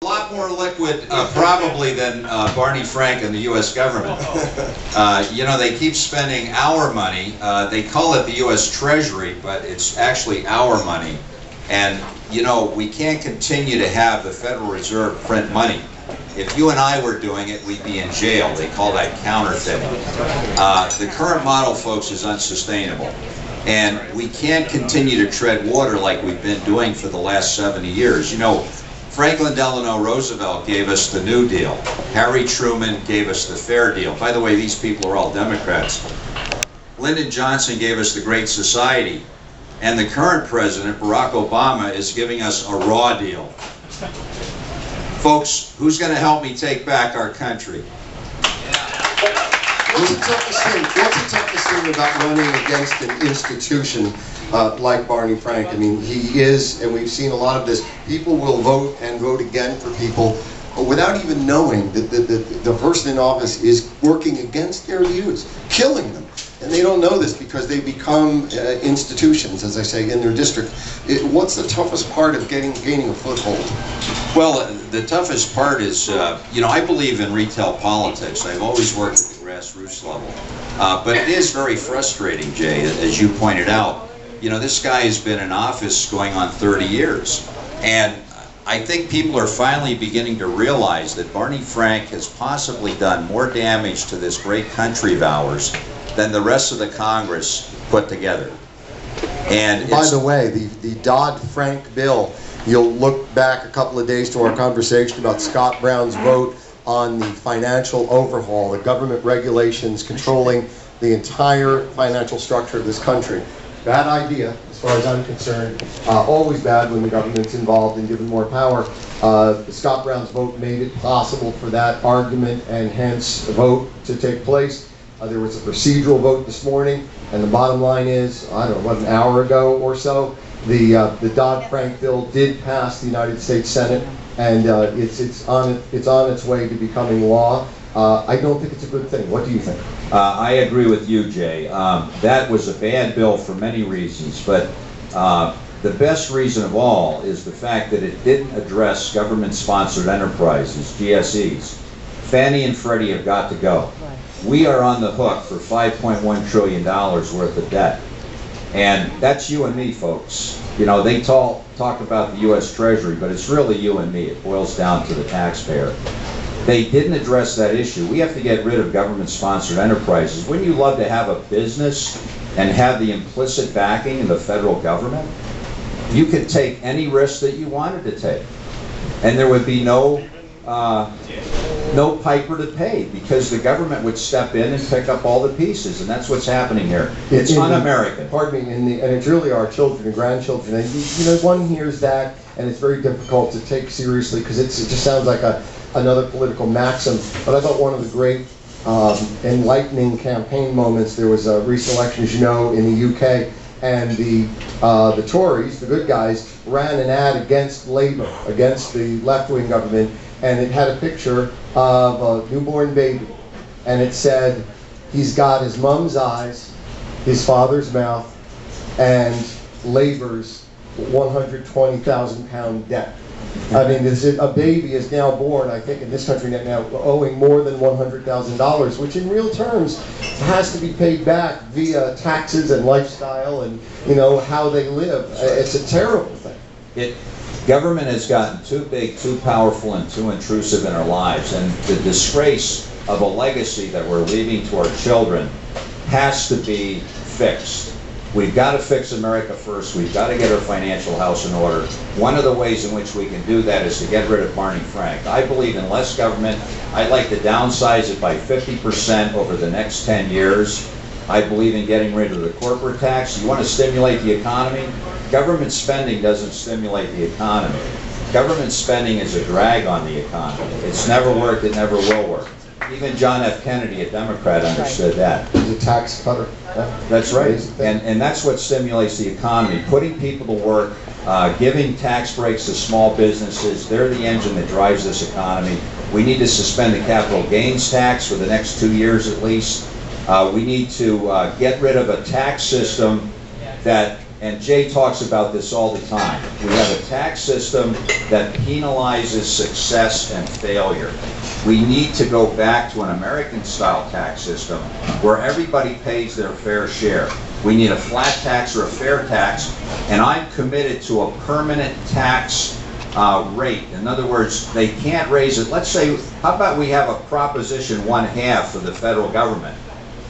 A lot more liquid, probably, than Barney Frank and the U.S. government. You know, they keep spending our money. They call it the U.S. Treasury, but it's actually our money. And, you know, we can't continue to have the Federal Reserve print money. If you and I were doing it, we'd be in jail. They call that counterfeiting. The current model, folks, is unsustainable. And we can't continue to tread water like we've been doing for the last 70 years. You know, Franklin Delano Roosevelt gave us the New Deal. Harry Truman gave us the Fair Deal. By the way, these people are all Democrats. Lyndon Johnson gave us the Great Society. And the current president, Barack Obama, is giving us a raw deal. Folks, who's going to help me take back our country? What's the toughest thing about running against an institution like Barney Frank? I mean, he is, and we've seen a lot of this, people will vote and vote again for people without even knowing that the person in office is working against their views, killing them. And they don't know this because they become institutions, as I say, in their district. What's the toughest part of gaining a foothold? Well, the toughest part is, you know, I believe in retail politics. I've always worked at the grassroots level. But it is very frustrating, Jay, as you pointed out. You know, this guy has been in office going on 30 years. And I think people are finally beginning to realize that Barney Frank has possibly done more damage to this great country of ours than the rest of the Congress put together. And by the way, the Dodd-Frank bill, you'll look back a couple of days to our conversation about Scott Brown's vote on the financial overhaul, the government regulations controlling the entire financial structure of this country. Bad idea, as far as I'm concerned. Always bad when the government's involved and given more power. Scott Brown's vote made it possible for that argument and hence the vote to take place. There was a procedural vote this morning, and the bottom line is, I don't know, what, an hour ago or so, the Dodd-Frank bill did pass the United States Senate, and it's on its way to becoming law. I don't think it's a good thing. What do you think? I agree with you, Jay. That was a bad bill for many reasons, but the best reason of all is the fact that it didn't address government-sponsored enterprises, GSEs. Fannie and Freddie have got to go. We are on the hook for $5.1 trillion worth of debt. And that's you and me, folks. You know, they talk about the U.S. Treasury, but it's really you and me. It boils down to the taxpayer. They didn't address that issue. We have to get rid of government-sponsored enterprises. Wouldn't you love to have a business and have the implicit backing of the federal government? You could take any risk that you wanted to take. And there would be no piper to pay because the government would step in and pick up all the pieces, and that's what's happening here. It's un-American. Pardon me, and it's really our children and grandchildren. And you know, one hears that, and it's very difficult to take seriously because it just sounds like another political maxim. But I thought one of the great enlightening campaign moments, there was a recent election, as you know, in the UK, and the Tories, the good guys, ran an ad against Labour, against the left-wing government, and it had a picture of a newborn baby, and it said, he's got his mom's eyes, his father's mouth, and Labour's 120,000 pound debt. I mean, a baby is now born, I think, in this country now owing more than $100,000, which in real terms has to be paid back via taxes and lifestyle and, you know, how they live. It's a terrible thing. Government has gotten too big, too powerful, and too intrusive in our lives, and the disgrace of a legacy that we're leaving to our children has to be fixed. We've got to fix America first. We've got to get our financial house in order. One of the ways in which we can do that is to get rid of Barney Frank. I believe in less government. I'd like to downsize it by 50% over the next 10 years. I believe in getting rid of the corporate tax. You want to stimulate the economy? Government spending doesn't stimulate the economy. Government spending is a drag on the economy. It's never worked, it never will work. Even John F. Kennedy, a Democrat, understood that. He's a tax cutter. Yeah. That's right. And that's what stimulates the economy. Putting people to work, giving tax breaks to small businesses, they're the engine that drives this economy. We need to suspend the capital gains tax for the next 2 years at least. We need to get rid of a tax system that and Jay talks about this all the time. We have a tax system that penalizes success and failure. We need to go back to an American-style tax system where everybody pays their fair share. We need a flat tax or a fair tax, and I'm committed to a permanent tax rate. In other words, they can't raise it. Let's say, how about we have a Proposition 1/2 for the federal government,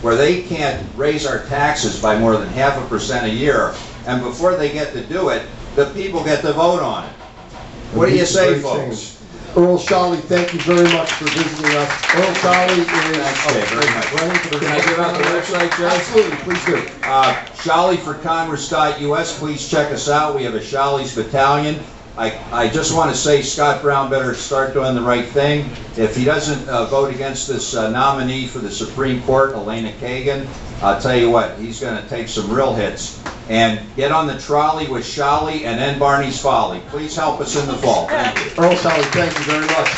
where they can't raise our taxes by more than 0.5% a year, and before they get to do it, the people get to vote on it. What do you say, folks? Earl Shawley, thank you very much for visiting us. Earl Shawley is... Very much. Can I give out the website, Joe? Absolutely, please do. ShawleyForCongress.us. Please check us out. We have a Shawley's Battalion. I just want to say Scott Brown better start doing the right thing. If he doesn't vote against this nominee for the Supreme Court, Elena Kagan, I'll tell you what, he's going to take some real hits. And get on the trolley with Shawley and end Barney's folly. Please help us in the fall. Thank you. Earl Shawley, thank you very much.